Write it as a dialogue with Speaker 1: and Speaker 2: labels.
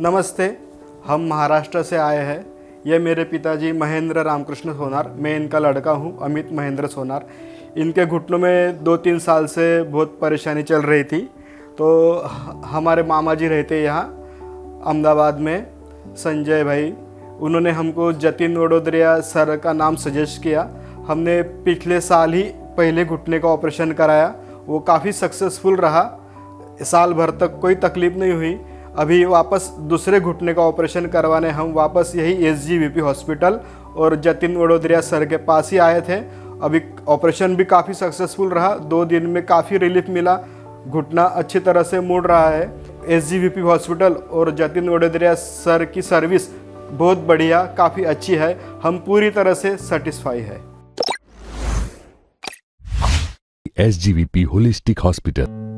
Speaker 1: नमस्ते, हम महाराष्ट्र से आए हैं। ये मेरे पिताजी महेंद्र रामकृष्ण सोनार, मैं इनका लड़का हूँ अमित महेंद्र सोनार। इनके घुटनों में 2-3 साल से बहुत परेशानी चल रही थी, तो हमारे मामा जी रहते यहाँ अहमदाबाद में, संजय भाई, उन्होंने हमको जतिन वडोदरिया सर का नाम सजेस्ट किया। हमने पिछले साल ही पहले घुटने का ऑपरेशन कराया, वो काफ़ी सक्सेसफुल रहा, साल भर तक कोई तकलीफ़ नहीं हुई। अभी वापस दूसरे घुटने का ऑपरेशन करवाने हम वापस यही SGVP हॉस्पिटल और जतिन वडोदरिया सर के पास ही आए थे। अभी ऑपरेशन भी काफ़ी सक्सेसफुल रहा, 2 दिन में काफ़ी रिलीफ मिला, घुटना अच्छी तरह से मुड़ रहा है। SGVP हॉस्पिटल और जतिन वडोदरिया सर की सर्विस बहुत बढ़िया, काफ़ी अच्छी है, हम पूरी तरह से सेटिस्फाई है।
Speaker 2: SGVP Holistic Hospital।